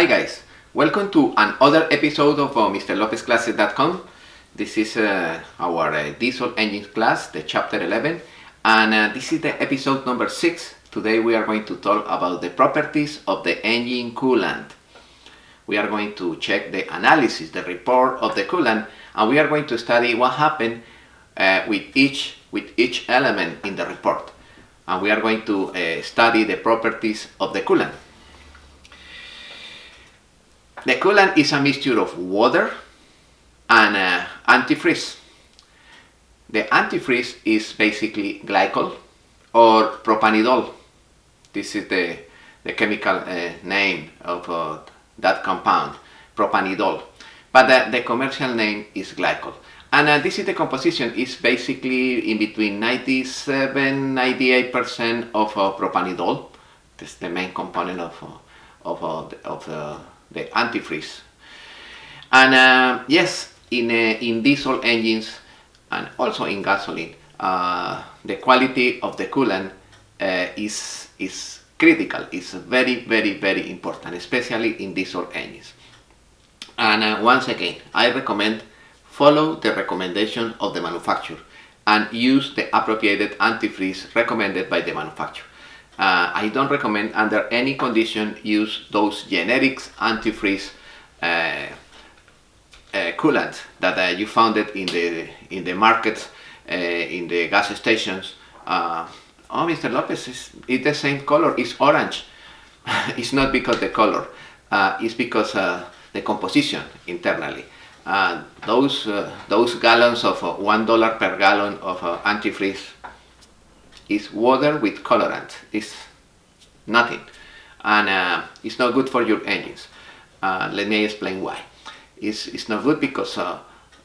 Hi guys, welcome to another episode of MrLopezClasses.com. This is our diesel engine class, the chapter 11, and this is the episode number 6. Today we are going to talk about the properties of the engine coolant. We are going to check the analysis, the report of the coolant, and we are going to study what happened with each element in the report. And we are going to study the properties of the coolant. The coolant is a mixture of water and antifreeze. The antifreeze is basically glycol or propanidol. This is the chemical name of that compound, propanidol. But the commercial name is glycol. And this is the composition. Is basically in between 97–98% of propanidol. This is the main component of the antifreeze. And yes, in diesel engines and also in gasoline, the quality of the coolant is critical. It's very important, especially in diesel engines. And once again, I recommend follow the recommendation of the manufacturer and use the appropriate antifreeze recommended by the manufacturer. I don't recommend under any condition use those generic antifreeze coolants that you found it in the markets, in the gas stations. Oh, Mr. Lopez, it's the same color, it's orange. It's not because the color, it's because the composition internally. Those gallons of $1 per gallon of antifreeze is water with colorant. It's nothing, and it's not good for your engines. Let me explain why. It's not good because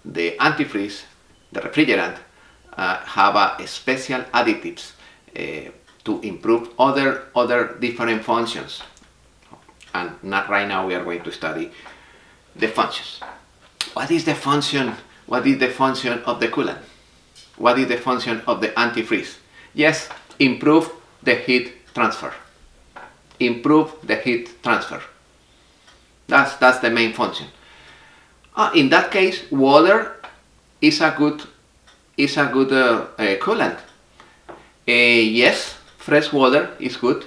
the antifreeze, the refrigerant, have a special additives to improve other different functions. And not right now we are going to study the functions. What is the function? What is the function of the coolant? What is the function of the antifreeze? Yes, improve the heat transfer. Improve the heat transfer. That's the main function. In that case, water is a good coolant. Yes, fresh water is good,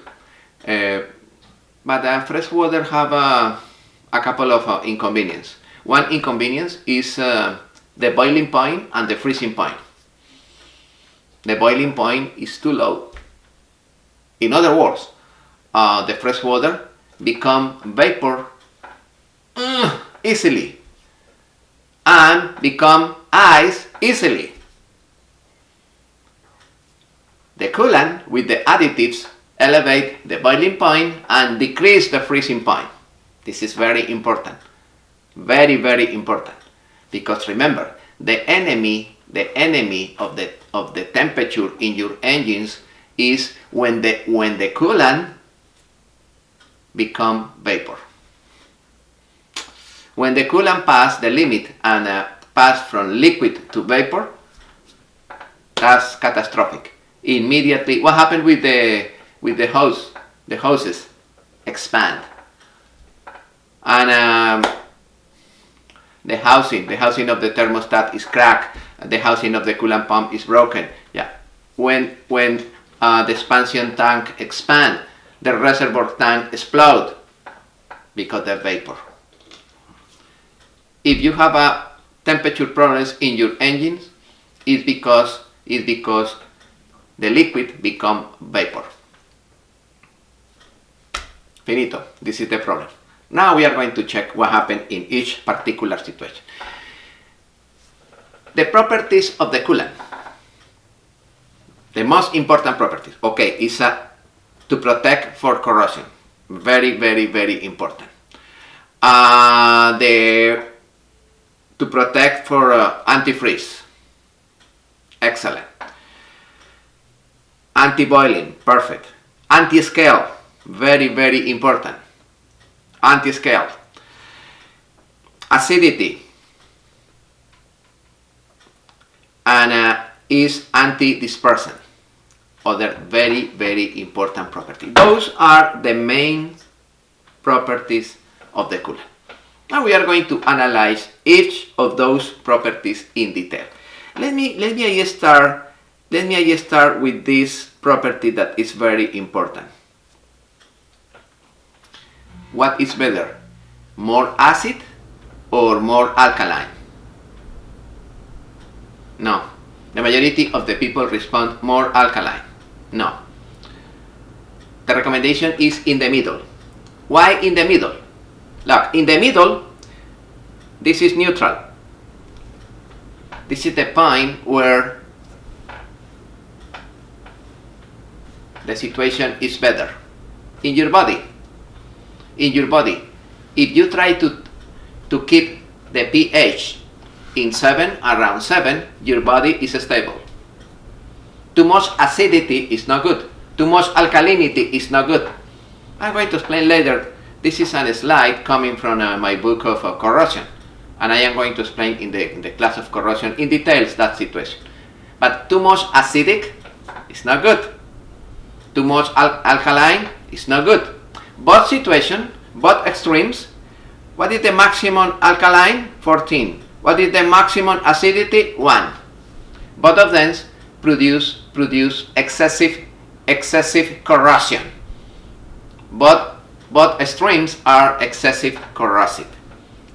but fresh water have a couple of inconveniences. One inconvenience is the boiling point and the freezing point. The boiling point is too low. In other words, the fresh water become vapor easily and become ice easily. The coolant with the additives elevate the boiling point and decrease the freezing point. This is very important. Very important, because remember, the enemy of the temperature in your engines is when the coolant become vapor. When the coolant pass the limit and pass from liquid to vapor, that's catastrophic. Immediately, what happened with the hose? The hoses expand, and the housing of the thermostat is cracked. The housing of the coolant pump is broken. Yeah, when the expansion tank expand, the reservoir tank explode because of vapor. If you have a temperature problems in your engines, it's because the liquid become vapor. Finito. This is the problem. Now we are going to check what happened in each particular situation. The properties of the coolant. The most important properties, okay, is to protect for corrosion. Very important. To protect for antifreeze. Excellent. Anti-boiling, perfect. Anti-scale, very important. Anti-scale. Acidity, and is anti-dispersant. Other very important property. Those are the main properties of the coolant. Now we are going to analyze each of those properties in detail. Let me start with this property that is very important. What is better, more acid or more alkaline? No. The majority of the people respond more alkaline. No. The recommendation is in the middle. Why in the middle? Look, in the middle, this is neutral. This is the point where the situation is better. In your body, if you try to keep the pH in 7, around 7, your body is stable. Too much acidity is not good. Too much alkalinity is not good. I'm going to explain later. This is a slide coming from my book of corrosion, and I am going to explain in the class of corrosion in details that situation. But too much acidic is not good. Too much alkaline is not good. Both situations, both extremes. What is the maximum alkaline? 14. What is the maximum acidity? 1. Both of them produce excessive corrosion. Both extremes are excessive corrosive.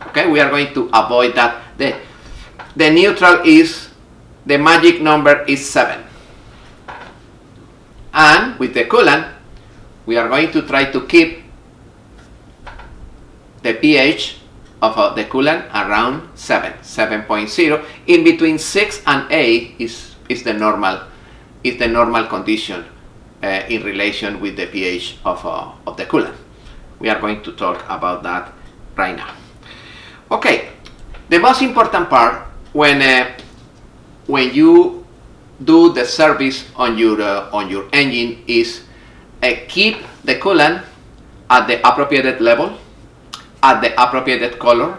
Okay, we are going to avoid that. The neutral is, the magic number is 7. And with the coolant, we are going to try to keep the pH of the coolant around 7.0. In between 6 and 8 is the normal condition in relation with the pH of the coolant. We are going to talk about that right now. Okay, the most important part when you do the service on your engine is keep the coolant at the appropriate level, at the appropriate color,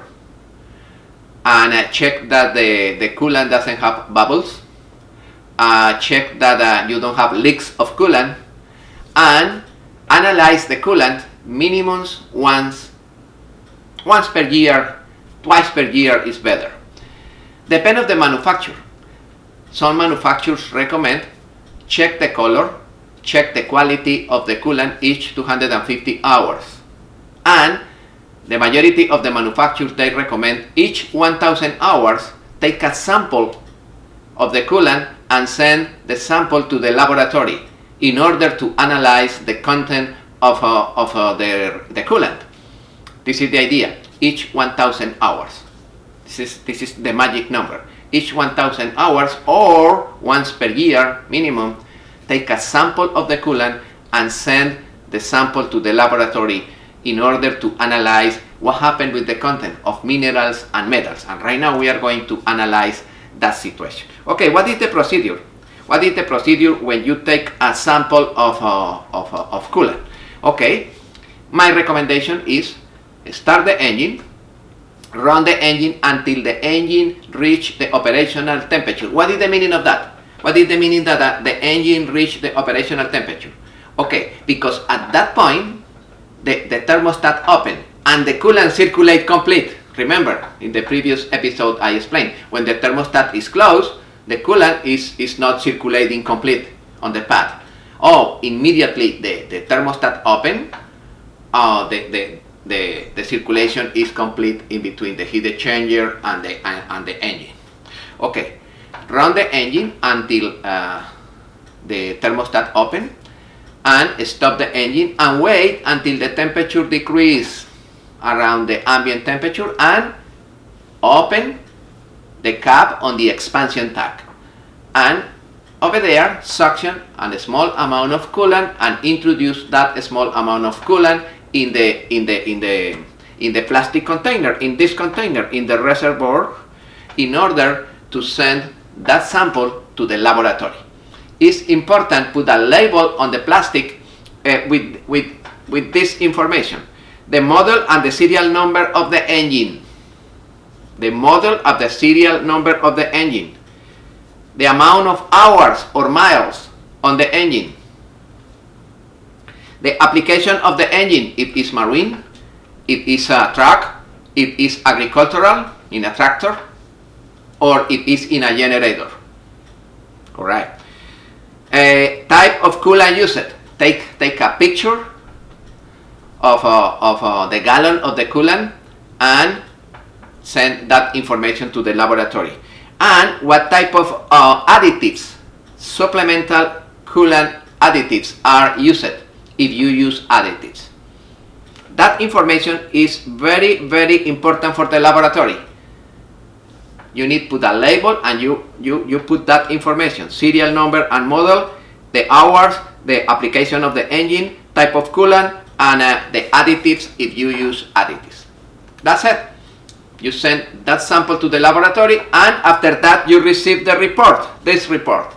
and check that the coolant doesn't have bubbles, check that you don't have leaks of coolant, and analyze the coolant minimum once per year. Twice per year is better. Depend on the manufacturer. Some manufacturers recommend check the color, check the quality of the coolant each 250 hours. And the majority of the manufacturers, they recommend each 1000 hours take a sample of the coolant and send the sample to the laboratory in order to analyze the content of the coolant. This is the idea. Each 1000 hours. This is the magic number. Each 1000 hours or once per year minimum, take a sample of the coolant and send the sample to the laboratory in order to analyze what happened with the content of minerals and metals. And right now we are going to analyze that situation. Okay, what is the procedure? What is the procedure when you take a sample of coolant? Okay, my recommendation is start the engine, run the engine until the engine reach the operational temperature. What is the meaning of that? What is the meaning that the engine reach the operational temperature? Okay, because at that point, the thermostat open and the coolant circulate complete. Remember, in the previous episode I explained, when the thermostat is closed, the coolant is not circulating complete on the pad. Oh, immediately the thermostat open, the circulation is complete in between the heat exchanger and the engine. Okay, run the engine until the thermostat open, and stop the engine and wait until the temperature decrease around the ambient temperature, and open the cap on the expansion tank, and over there suction a small amount of coolant and introduce that small amount of coolant in the plastic container, in this container, in the reservoir, in order to send that sample to the laboratory. It's important to put a label on the plastic with this information: the model and the serial number of the engine, the model of the serial number of the engine, the amount of hours or miles on the engine, the application of the engine if it's marine, it is a truck, it is agricultural, in a tractor, or it is in a generator. Alright. Type of coolant used. Take a picture of the gallon of the coolant and send that information to the laboratory. And what type of additives, supplemental coolant additives are used if you use additives. That information is very, very important for the laboratory. You need to put a label and you put that information, serial number and model, the hours, the application of the engine, type of coolant, and the additives if you use additives. That's it. You send that sample to the laboratory, and after that you receive the report, this report.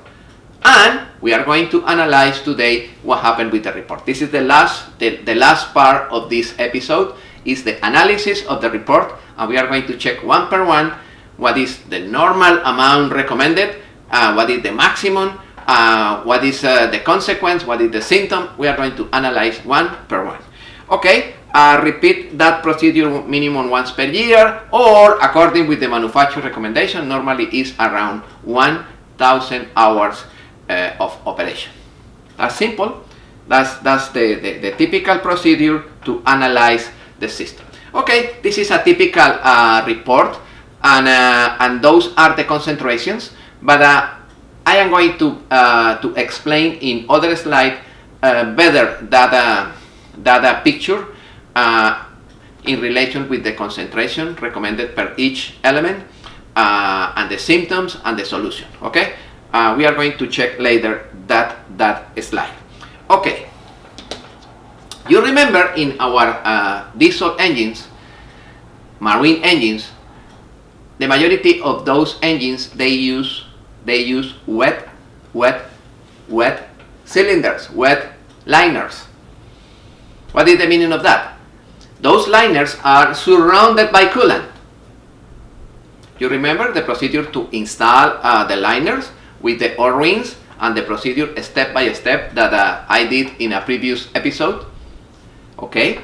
And we are going to analyze today what happened with the report. This is the last part of this episode, is the analysis of the report, and we are going to check one per one what is the normal amount recommended, what is the maximum, what is the consequence, what is the symptom. We are going to analyze one per one. Okay, repeat that procedure minimum once per year, or according with the manufacturer recommendation, normally is around 1,000 hours of operation. That's simple. That's the typical procedure to analyze the system. Okay, this is a typical report, and those are the concentrations, but I am going to explain in other slide better that picture in relation with the concentration recommended per each element, and the symptoms and the solution. Okay, we are going to check later that slide. Okay, you remember in our diesel engines, marine engines, the majority of those engines they use wet cylinders, wet liners. What is the meaning of that? Those liners are surrounded by coolant. You remember the procedure to install the liners with the O-rings and the procedure step by step that I did in a previous episode? Okay.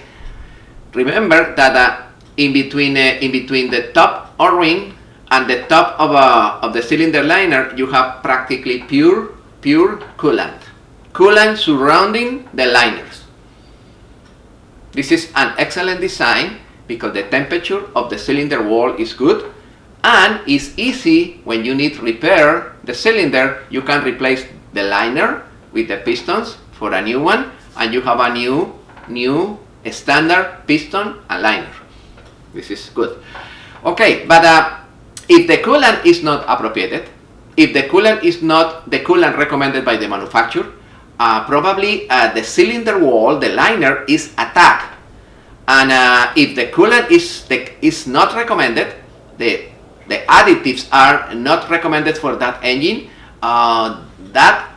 Remember that in between the top O-ring and the top of the cylinder liner, you have practically pure coolant surrounding the liners. This is an excellent design because the temperature of the cylinder wall is good, and it's easy when you need to repair the cylinder. You can replace the liner with the pistons for a new one, and you have a new standard piston and liner. This is good. Okay, but if the coolant is not appropriated, if the coolant is not the coolant recommended by the manufacturer, probably the cylinder wall, the liner, is attacked. And if the coolant is not recommended, the additives are not recommended for that engine, that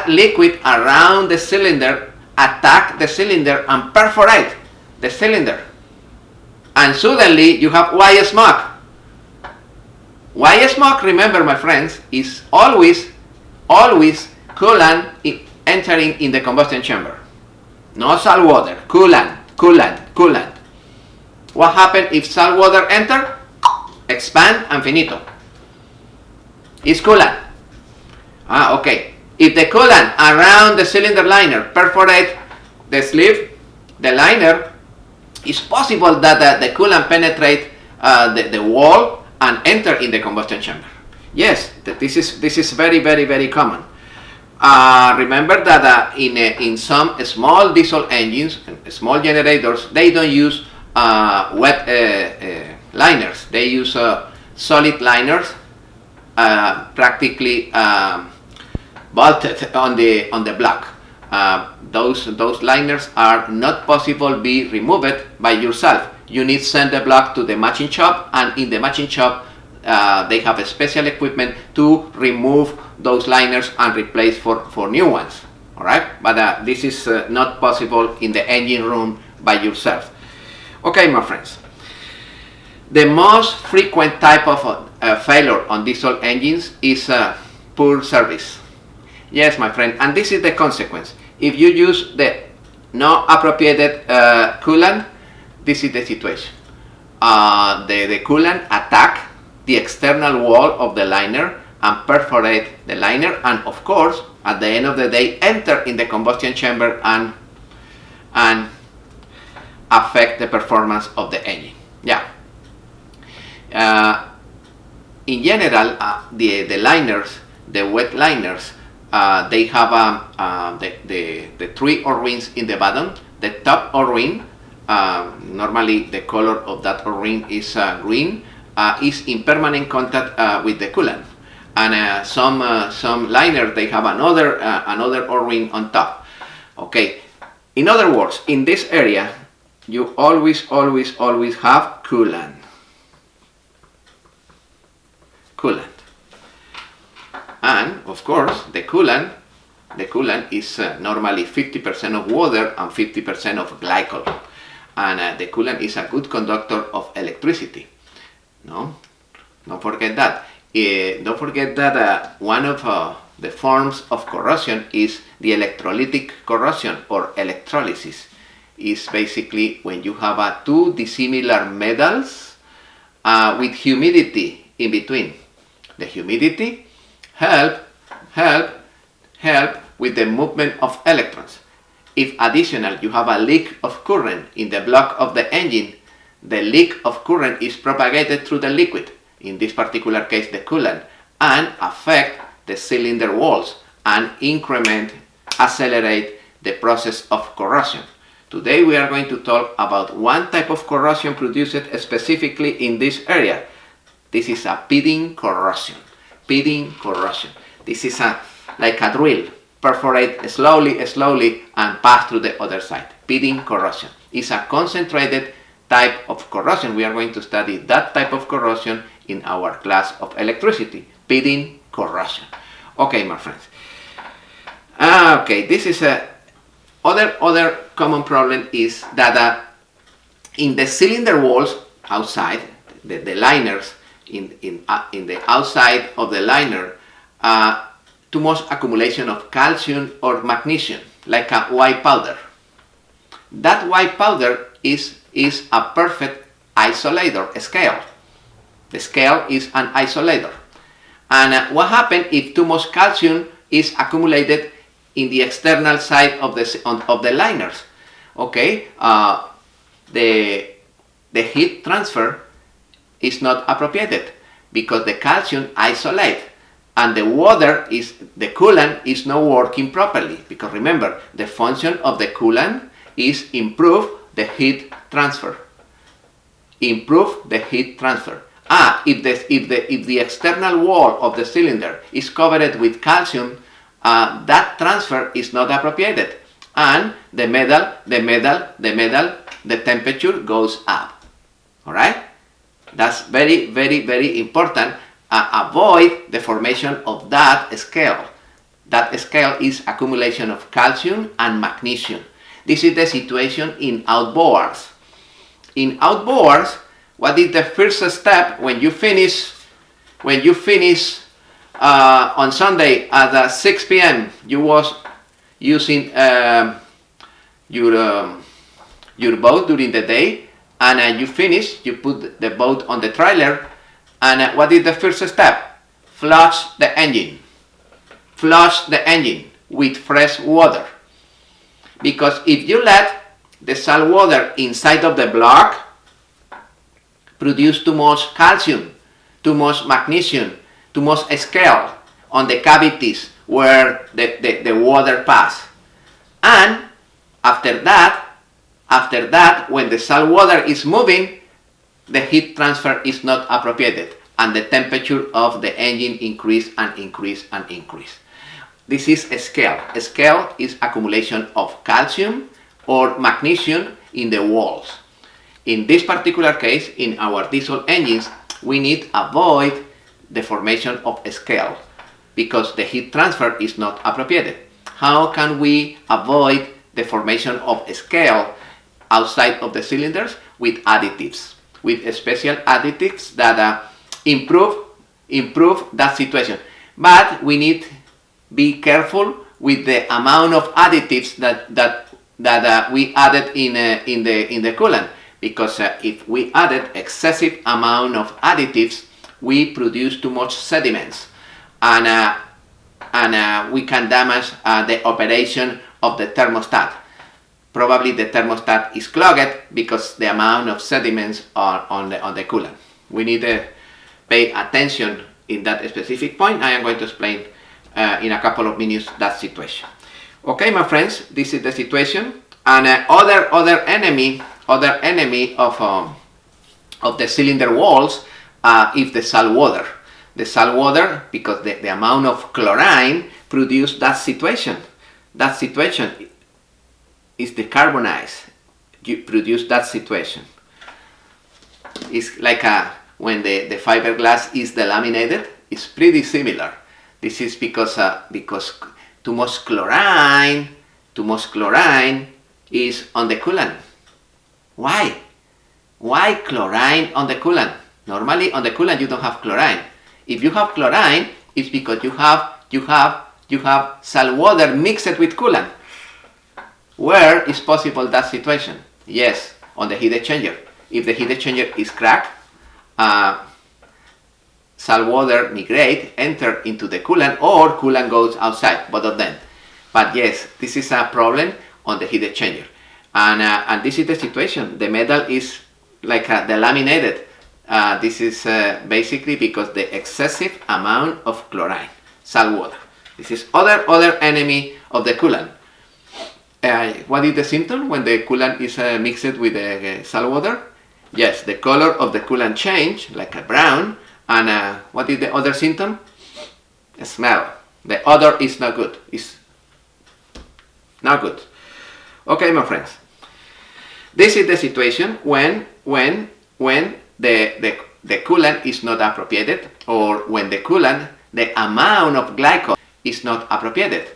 liquid around the cylinder attack the cylinder and perforate the cylinder. And suddenly you have white smoke. White smoke, remember my friends, is always coolant entering in the combustion chamber. No salt water, coolant. What happens if salt water enter? Expand and finito. It's coolant. Okay. If the coolant around the cylinder liner perforate the sleeve, the liner, it's possible that the coolant penetrate the wall and enter in the combustion chamber. Yes, this is very common. Remember that in some small diesel engines, small generators, they don't use wet liners. They use solid liners, practically bolted on the block. Those liners are not possible be removed by yourself. You need to send the block to the machine shop, and in the machine shop they have a special equipment to remove those liners and replace for new ones. Alright, but this is not possible in the engine room by yourself. Okay, my friends, the most frequent type of failure on diesel engines is poor service. Yes, my friend, and this is the consequence. If you use the no appropriated coolant, This is the situation. The coolant attack the external wall of the liner and perforate the liner, and of course at the end of the day enter in the combustion chamber and affect the performance of the engine. Yeah. In general, the liners, the wet liners, they have the three O-rings in the bottom. The top O-ring, normally the color of that O-ring is green, is in permanent contact with the coolant. And some liners, they have another O-ring on top. Okay. In other words, in this area, you always have coolant. And of course, the coolant is normally 50% of water and 50% of glycol. And the coolant is a good conductor of electricity. No, don't forget that. Don't forget that one of the forms of corrosion is the electrolytic corrosion or electrolysis. Is basically when you have two dissimilar metals with humidity in between. The humidity help with the movement of electrons. If additional you have a leak of current in the block of the engine, the leak of current is propagated through the liquid, in this particular case the coolant, and affect the cylinder walls and accelerate the process of corrosion. Today we are going to talk about one type of corrosion produced specifically in this area. This is a pitting corrosion. Pitting corrosion. This is like a drill. Perforate slowly and pass through the other side. Pitting corrosion. It's a concentrated type of corrosion. We are going to study that type of corrosion in our class of electricity. Pitting corrosion. Okay, my friends. Okay, this is a other common problem is that in the cylinder walls outside, the liners in the outside of the liner, too much accumulation of calcium or magnesium, like a white powder. That white powder is a perfect isolator scale. The scale is an isolator. And what happens if too much calcium is accumulated in the external side of the liners? Okay, the heat transfer is not appropriated because the calcium isolates and the coolant is not working properly, because remember, the function of the coolant is improve the heat transfer. If the external wall of the cylinder is covered with calcium, that transfer is not appropriated, and the temperature goes up. All right, that's very important. Avoid the formation of that scale. That scale is accumulation of calcium and magnesium. This is the situation in outboards. In outboards, what is the first step when you finish on Sunday at 6 p.m. you was using your boat during the day, and you finish, you put the boat on the trailer, and what is the first step? Flush the engine. Flush the engine with fresh water. Because if you let the salt water inside of the block, produce too much calcium, too much magnesium, too much scale on the cavities where the water pass. And after that, when the salt water is moving, the heat transfer is not appropriated, and the temperature of the engine increase. This is a scale. A scale is accumulation of calcium or magnesium in the walls. In this particular case, in our diesel engines, we need to avoid the formation of a scale because the heat transfer is not appropriated. How can we avoid the formation of a scale outside of the cylinders? With additives, with special additives that improve that situation. But we need to be careful with the amount of additives that we added in the coolant, because if we added excessive amount of additives, we produce too much sediments, and we can damage the operation of the thermostat. Probably the thermostat is clogged because the amount of sediments are on the coolant. We need to pay attention in that specific point. I am going to explain in a couple of minutes that situation. Okay, my friends, this is the situation. And other enemy of the cylinder walls is the salt water. The salt water, because the amount of chlorine produce that situation. That situation is decarbonized. You produce that situation. It's like when the fiberglass is delaminated. It's pretty similar. This is because too much chlorine is on the coolant. Why? Why chlorine on the coolant? Normally on the coolant you don't have chlorine. If you have chlorine, it's because you have salt water mixed with coolant. Where is possible that situation? Yes, on the heat exchanger. If the heat exchanger is cracked, salt water migrate, enter into the coolant, or coolant goes outside, both of them. But yes, this is a problem on the heat exchanger. And this is the situation. The metal is like delaminated. This is basically because the excessive amount of chlorine, salt water. This is other enemy of the coolant. What is the symptom when the coolant is mixed with the salt water? Yes, the color of the coolant change, like a brown. And what is the other symptom? A smell. The odor is not good. It's not good. Okay, my friends. This is the situation when the coolant is not appropriated, or when the coolant, the amount of glycol is not appropriated.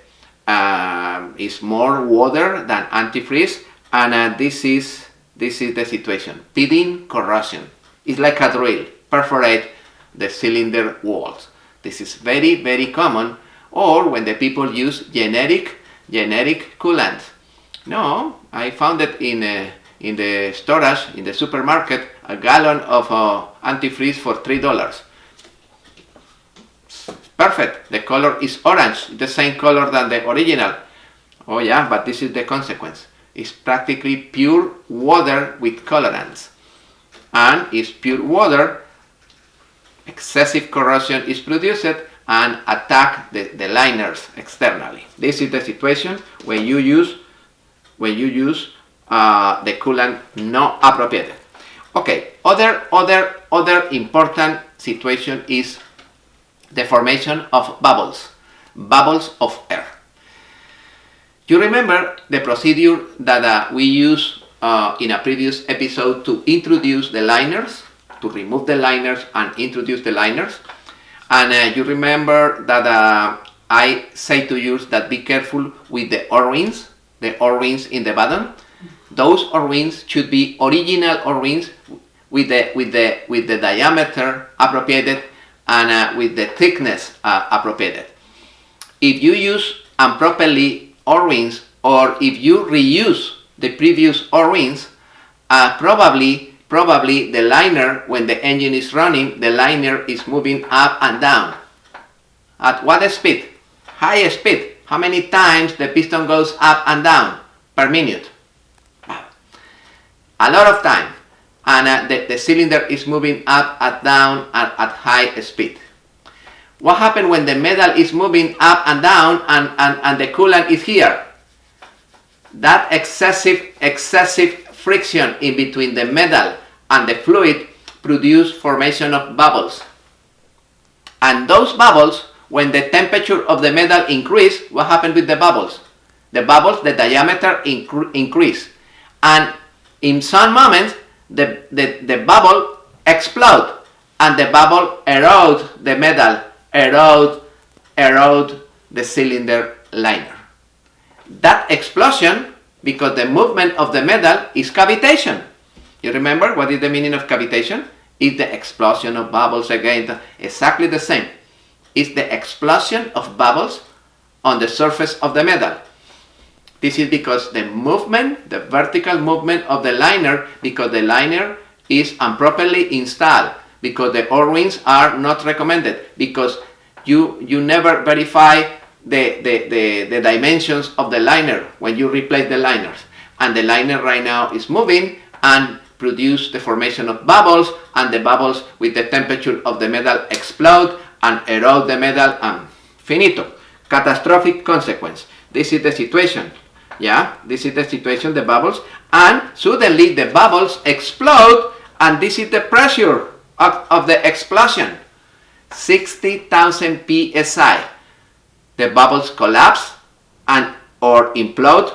It's more water than antifreeze, and this is the situation. Pitting corrosion. It's like a drill, perforate the cylinder walls. This is very common. Or when the people use generic coolant. No, I found it in the storage in the supermarket, a gallon of antifreeze for $3. Perfect. The color is orange, the same color than the original. Oh yeah, but this is the consequence. It's practically pure water with colorants. And it's pure water, excessive corrosion is produced and attack the liners externally. This is the situation when you use the coolant not appropriated. Okay, other important situation is the formation of bubbles of air. You remember the procedure that we used in a previous episode to introduce the liners, to remove the liners and introduce the liners? And you remember that I say to you that be careful with the O-rings in the bottom. Those O-rings should be original O-rings with the diameter appropriated and with the thickness appropriated. If you use improperly O-rings, or if you reuse the previous O-rings, probably the liner, when the engine is running, the liner is moving up and down. At what speed? High speed. How many times the piston goes up and down per minute? A lot of time. And the cylinder is moving up and down at high speed. What happens when the metal is moving up and down and the coolant is here? That excessive friction in between the metal and the fluid produce formation of bubbles. And those bubbles, when the temperature of the metal increase, what happens with the bubbles? The bubbles, the diameter increase. And in some moments, the bubble explode and the bubble erode the metal, erode the cylinder liner. That explosion, because the movement of the metal, is cavitation. You remember what is the meaning of cavitation? It's the explosion of bubbles again, exactly the same. It's the explosion of bubbles on the surface of the metal. This is because the movement, the vertical movement of the liner, because the liner is improperly installed, because the O-rings are not recommended, because you never verify the dimensions of the liner when you replace the liners. And the liner right now is moving and produce the formation of bubbles, and the bubbles with the temperature of the metal explode and erode the metal, and finito. Catastrophic consequence. This is the situation. Yeah, this is the situation, the bubbles, and suddenly the bubbles explode, and this is the pressure of the explosion. 60,000 psi. The bubbles collapse and or implode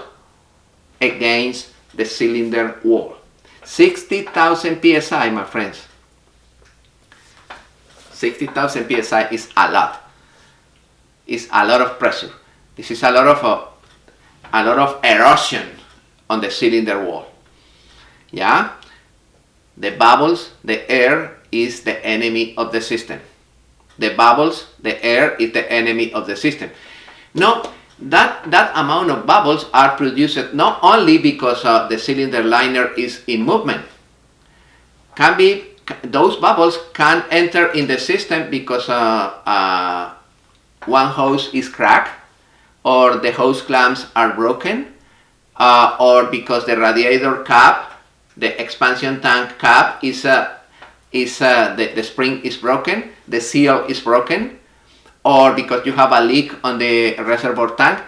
against the cylinder wall. 60,000 psi, my friends. 60,000 psi is a lot. It's a lot of pressure. This is a lot of erosion on the cylinder wall. Yeah? The bubbles, the air is the enemy of the system. The bubbles, the air is the enemy of the system. No, that amount of bubbles are produced not only because the cylinder liner is in movement. Those bubbles can enter in the system because one hose is cracked, or the hose clamps are broken, or because the radiator cap, the expansion tank cap the spring is broken, the seal is broken, or because you have a leak on the reservoir tank.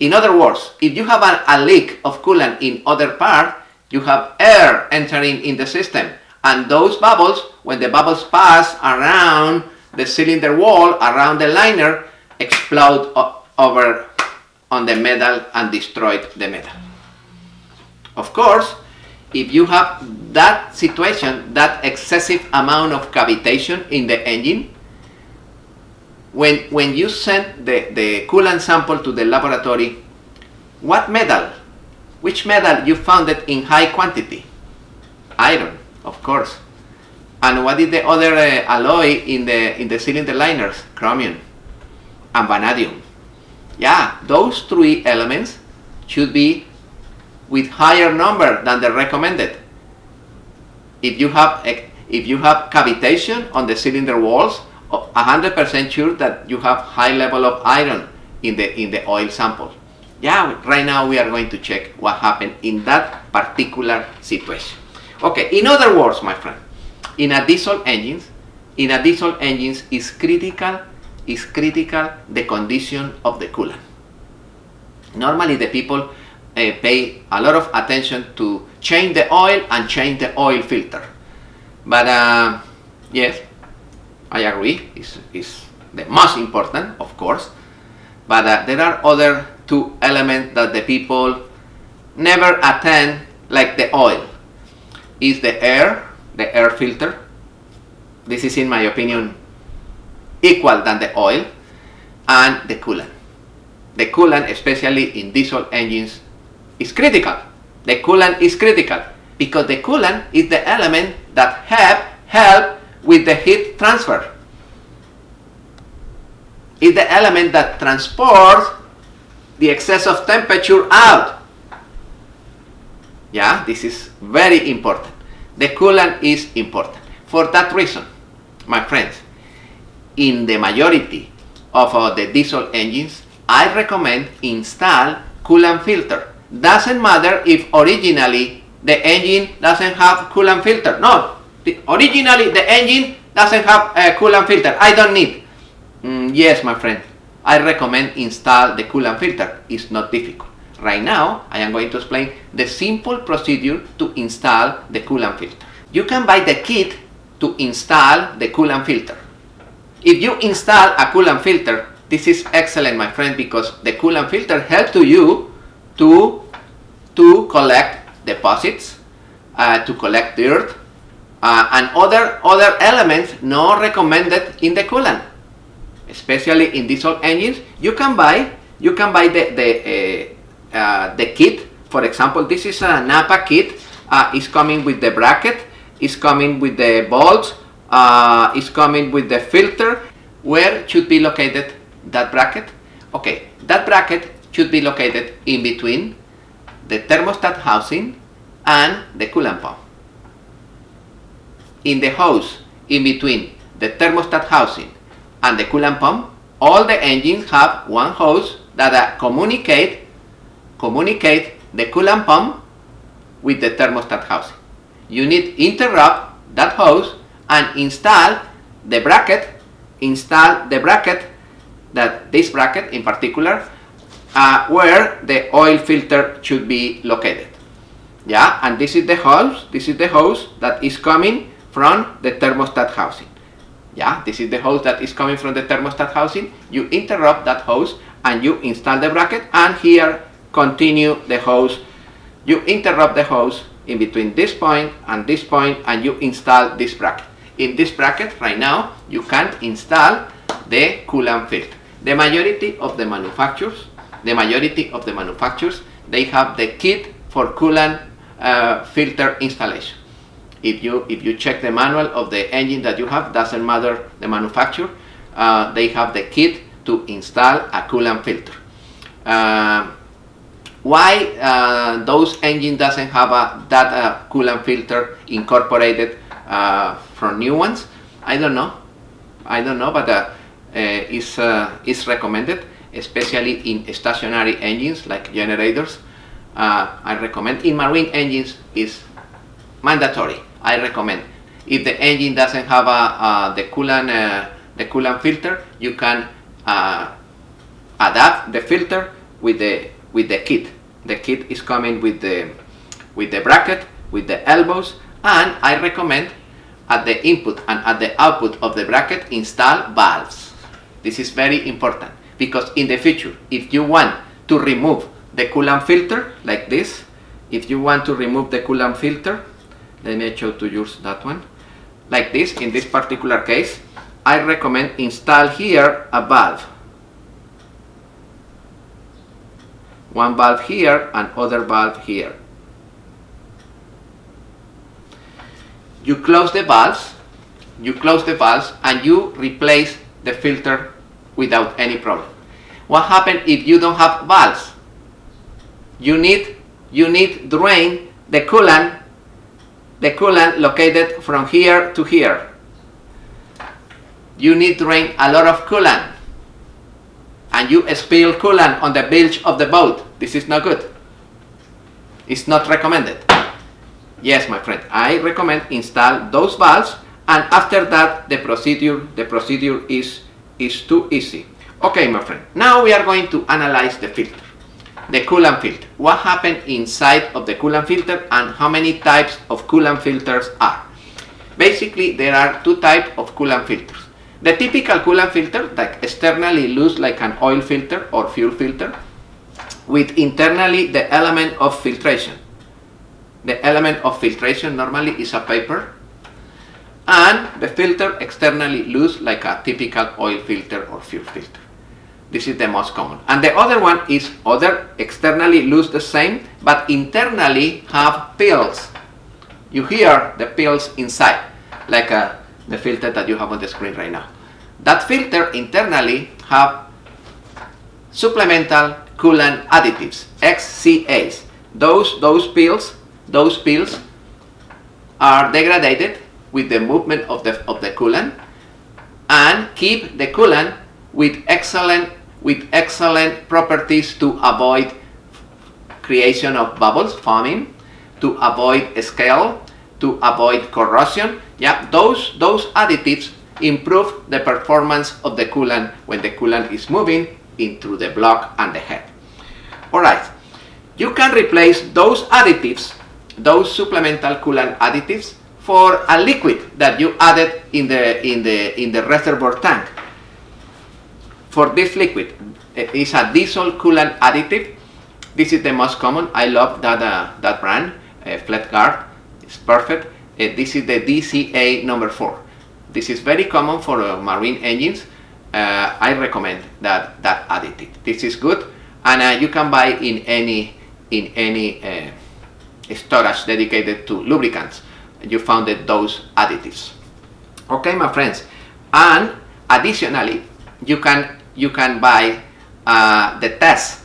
In other words, if you have a leak of coolant in other part, you have air entering in the system, and those bubbles, when the bubbles pass around the cylinder wall, around the liner, explode over on the metal and destroy the metal. Of course, if you have that situation, that excessive amount of cavitation in the engine, when you send the coolant sample to the laboratory, what metal, which metal you found it in high quantity? Iron, of course. And what is the other alloy in the cylinder liners? Chromium and vanadium. Yeah, those three elements should be with higher number than the recommended. If you have cavitation on the cylinder walls, 100% sure that you have high level of iron in the oil sample. Yeah, right now we are going to check what happened in that particular situation. Okay, in other words, my friend, in a diesel engines is critical the condition of the coolant. Normally the people pay a lot of attention to change the oil and change the oil filter. But yes, I agree, it's the most important, of course. But there are other two elements that the people never attend, like the oil. Is the air filter. This is, in my opinion, equal than the oil, and the coolant. The coolant, especially in diesel engines, is critical. The coolant is critical because the coolant is the element that help with the heat transfer. It's the element that transports the excess of temperature out. Yeah, this is very important. The coolant is important. For that reason, my friends, in the majority of the diesel engines, I recommend install coolant filter. Doesn't matter if originally the engine doesn't have coolant filter. No, originally the engine doesn't have a coolant filter. I don't need. Yes, my friend, I recommend install the coolant filter. It's not difficult. Right now, I am going to explain the simple procedure to install the coolant filter. You can buy the kit to install the coolant filter. If you install a coolant filter, this is excellent, my friend, because the coolant filter helps you to collect deposits, to collect dirt, and other elements not recommended in the coolant. Especially in diesel engines, you can buy the kit. For example, this is a Napa kit. It's coming with the bracket. It's coming with the bolts. It's coming with the filter. Where should be located that bracket? Okay, that bracket should be located in between the thermostat housing and the coolant pump. In the hose in between the thermostat housing and the coolant pump, all the engines have one hose that communicate the coolant pump with the thermostat housing. You need to interrupt that hose and install the bracket, that this bracket in particular, where the oil filter should be located. Yeah, and this is the hose that is coming from the thermostat housing. Yeah, this is the hose that is coming from the thermostat housing. You interrupt that hose and you install the bracket, and here continue the hose. You interrupt the hose in between this point, and you install this bracket. In this bracket right now you can install the coolant filter. The majority of the manufacturers, they have the kit for coolant filter installation. If you check the manual of the engine that you have, doesn't matter the manufacturer, they have the kit to install a coolant filter. Why those engines doesn't have that coolant filter incorporated from new ones? I don't know, but it's recommended, especially in stationary engines like generators. I recommend. In marine engines is mandatory. I recommend. If the engine doesn't have the coolant filter, you can adapt the filter with the kit. The kit is coming with the bracket, with the elbows, and I recommend at the input and at the output of the bracket install valves. This is very important, because in the future, if you want to remove the coolant filter like this, if you want to remove the coolant filter, let me show to you that one, like this. In this particular case, I recommend install here a valve. One valve here and other valve here. You close the valves, and you replace the filter without any problem. What happens if you don't have valves? You need drain the coolant located from here to here. You need drain a lot of coolant, and you spill coolant on the bilge of the boat. This is not good. It's not recommended. Yes, my friend, I recommend install those valves, and after that the procedure is too easy. Okay, my friend, now we are going to analyze the filter, the coolant filter. What happened inside of the coolant filter, and how many types of coolant filters are. Basically, there are two types of coolant filters. The typical coolant filter, like externally loose like an oil filter or fuel filter, with internally the element of filtration. The element of filtration normally is a paper, and the filter externally loose like a typical oil filter or fuel filter. This is the most common. And the other one is externally loose the same, but internally have pills. You hear the pills inside, like the filter that you have on the screen right now. That filter internally have supplemental coolant additives, a.c.r. Those pills are degraded with the movement of the coolant, and keep the coolant with excellent properties to avoid creation of bubbles, foaming, to avoid scale, to avoid corrosion. Yeah, those additives improve the performance of the coolant when the coolant is moving into the block and the head. Alright, you can replace those additives, those supplemental coolant additives, for a liquid that you added in the reservoir tank. For this liquid, it is a diesel coolant additive. This is the most common. I love that brand, Flat Guard. It's perfect. This is the DCA number 4. This is very common for marine engines. I recommend that additive. This is good, and you can buy in any storage dedicated to lubricants. You found those additives. Okay, my friends, and additionally, you can buy the test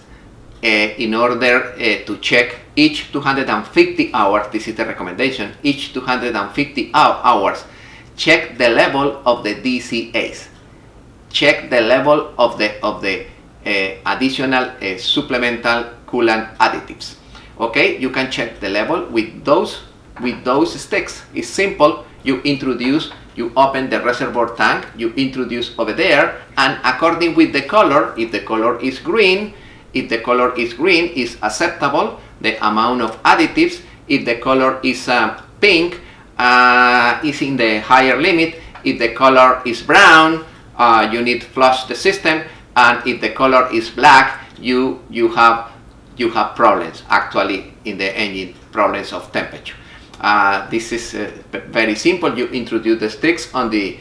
in order to check each 250 hours. This is the recommendation. Each 250 hours, check the level of the DCAs. Check the level of the additional supplemental coolant additives. Okay, you can check the level with those sticks. It's simple. You open the reservoir tank, you introduce over there, and according with the color, if the color is green, is acceptable, the amount of additives. If the color is pink, is in the higher limit. If the color is brown, you need to flush the system, and if the color is black, you have problems actually in the engine, problems of temperature. This is very simple. You introduce the sticks on the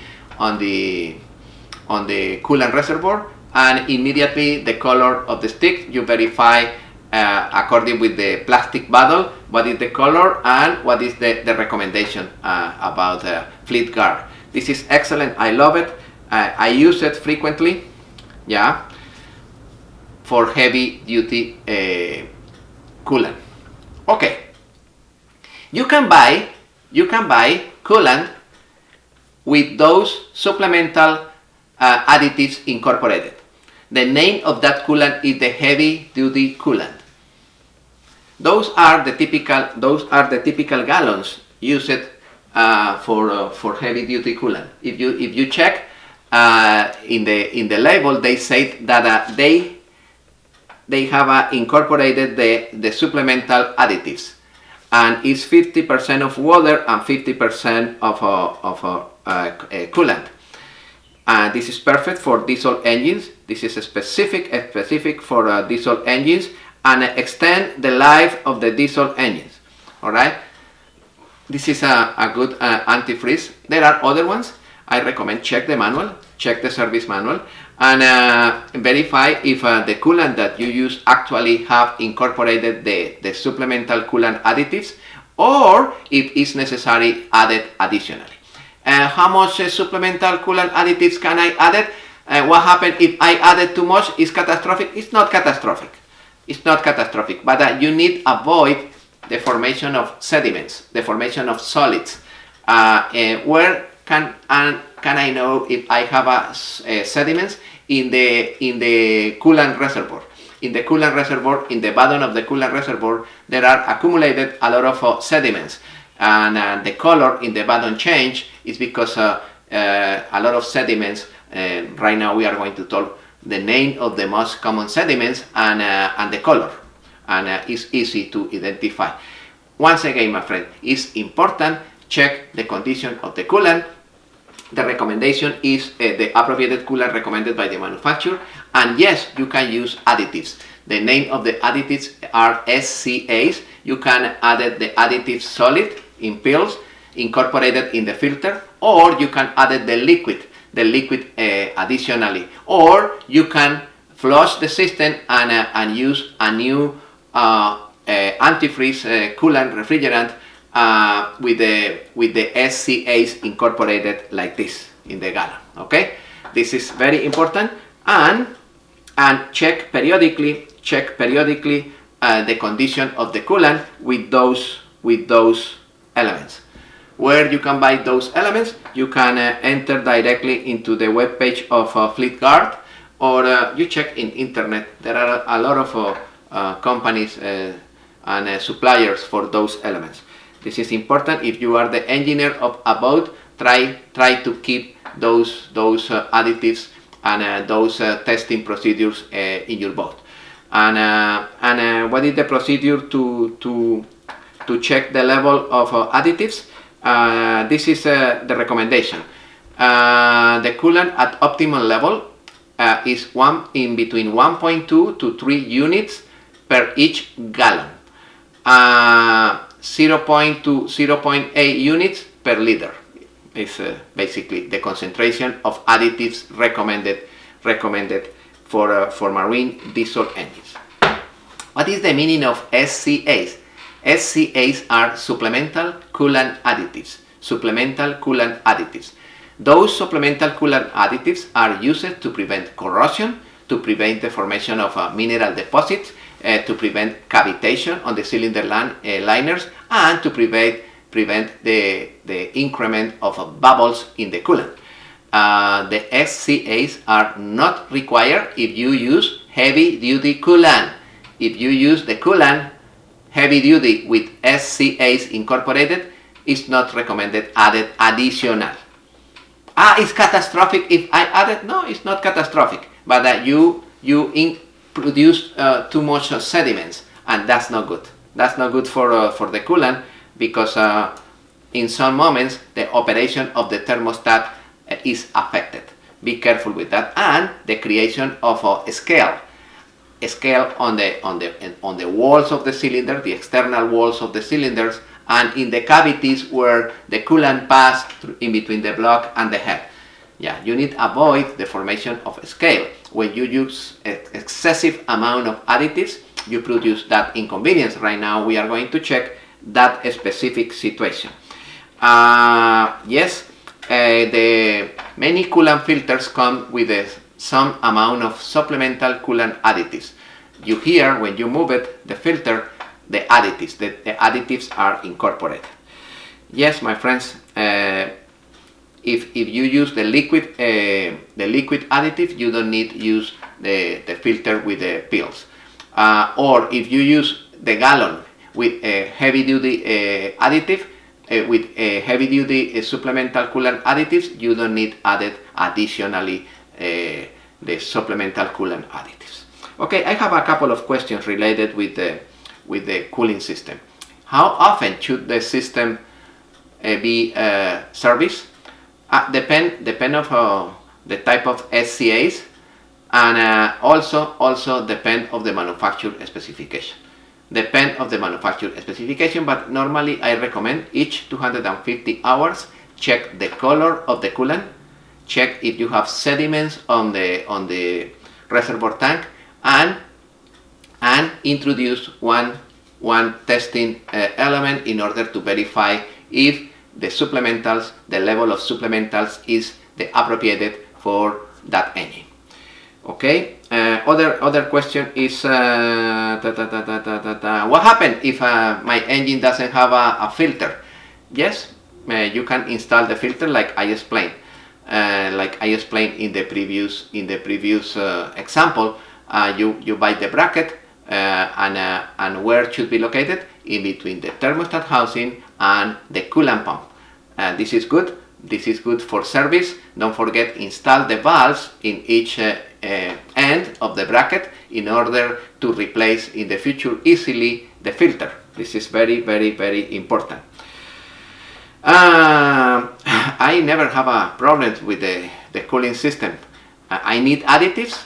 coolant reservoir, and immediately the color of the stick, you verify according with the plastic bottle what is the color and what is the recommendation about fleet guard. This is excellent. I love it. I use it frequently, yeah, for heavy duty coolant. Okay, you can buy coolant with those supplemental additives incorporated. The name of that coolant is the heavy duty coolant. Those are the typical gallons used for heavy duty coolant. If you check in the label, they say that they have incorporated the supplemental additives, and it's 50% of water and 50% of coolant. This is perfect for diesel engines. This is specific for diesel engines, and extend the life of the diesel engines. All right. This is a good antifreeze. There are other ones. I recommend check the manual, check the service manual, and verify if the coolant that you use actually have incorporated the supplemental coolant additives, or if it's necessary added additionally. How much supplemental coolant additives can I add? What happens if I added too much? Is catastrophic? It's not catastrophic. It's not catastrophic, but you need to avoid the formation of sediments, the formation of solids. Where can I know if I have sediments? In the coolant reservoir. In the coolant reservoir, in the bottom of the coolant reservoir, there are accumulated a lot of sediments, and the color in the bottom change is because a lot of sediments. Right now we are going to talk the name of the most common sediments and the color, and it's easy to identify. Once again, my friend, it's important. Check the condition of the coolant. The recommendation is the appropriate coolant recommended by the manufacturer, and yes, you can use additives. The name of the additives are SCAs. You can add the additive solid in pills incorporated in the filter, or you can add the liquid additionally, or you can flush the system and use a new antifreeze coolant refrigerant with the SCAs incorporated like this in the gallon. Okay, this is very important, and check periodically the condition of the coolant with those elements. Where you can buy those elements, you can enter directly into the web page of Fleet Guard, or you check in internet. There are a lot of companies and suppliers for those elements. This is important. If you are the engineer of a boat, try to keep those additives and those testing procedures in your boat. And what is the procedure to check the level of additives? This is the recommendation. The coolant at optimal level is in between 1.2 to 3 units per each gallon. 0.2 to 0.8 units per liter is basically the concentration of additives recommended for marine diesel engines. What is the meaning of SCAs? SCAs are supplemental coolant additives. Supplemental coolant additives. Those supplemental coolant additives are used to prevent corrosion, to prevent the formation of mineral deposits, to prevent cavitation on the cylinder liners and to prevent the increment of bubbles in the coolant. The SCAs are not required if you use heavy-duty coolant. If you use the coolant heavy-duty with SCAs incorporated, it's not recommended added additional. It's catastrophic if I added? No, it's not catastrophic, but you produce too much sediments, and that's not good. That's not good for the coolant, because in some moments the operation of the thermostat is affected. Be careful with that, and the creation of a scale on the walls of the cylinder, the external walls of the cylinders, and in the cavities where the coolant passes in between the block and the head. Yeah, you need to avoid the formation of a scale. When you use excessive amount of additives, you produce that inconvenience. Right now we are going to check that specific situation. Yes, the many coolant filters come with some amount of supplemental coolant additives. You hear when you move it, the filter, the additives are incorporated. Yes, my friends, if you use the liquid additive, you don't need to use the filter with the pills. Or if you use the gallon with a heavy-duty additive, with a heavy-duty supplemental coolant additives, you don't need added additionally the supplemental coolant additives. Okay, I have a couple of questions related with the cooling system. How often should the system be serviced? Depend of the type of SCAs, and also depend of the manufacturer specification. Depend of the manufacturer specification, but normally I recommend each 250 hours check the color of the coolant, check if you have sediments on the reservoir tank, and introduce one testing element in order to verify if the level of supplementals is the appropriate for that engine. Okay. Other question is what happens if my engine doesn't have a filter? Yes, you can install the filter like I explained. In the previous example. You buy the bracket, and where it should be located? In between the thermostat housing and the coolant pump. This is good. This is good for service. Don't forget, install the valves in each end of the bracket in order to replace in the future easily the filter. This is very, very, very important. I never have a problem with the cooling system. I need additives.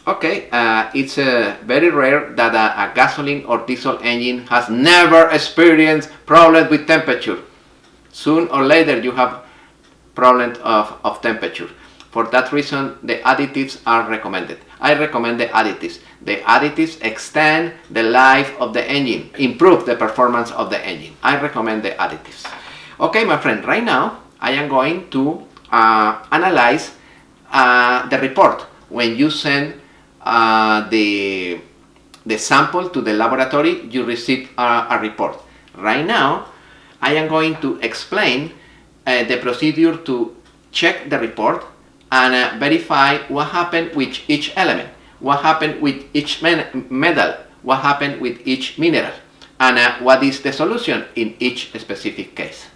Okay, it's very rare that a gasoline or diesel engine has never experienced problems with temperature. Soon or later you have problems of temperature. For that reason, the additives are recommended. I recommend the additives. The additives extend the life of the engine, improve the performance of the engine. I recommend the additives. Okay, my friend, right now I am going to analyze the report. When you send the sample to the laboratory, you receive a report. Right now, I am going to explain the procedure to check the report and verify what happened with each element, what happened with each metal, what happened with each mineral, and what is the solution in each specific case.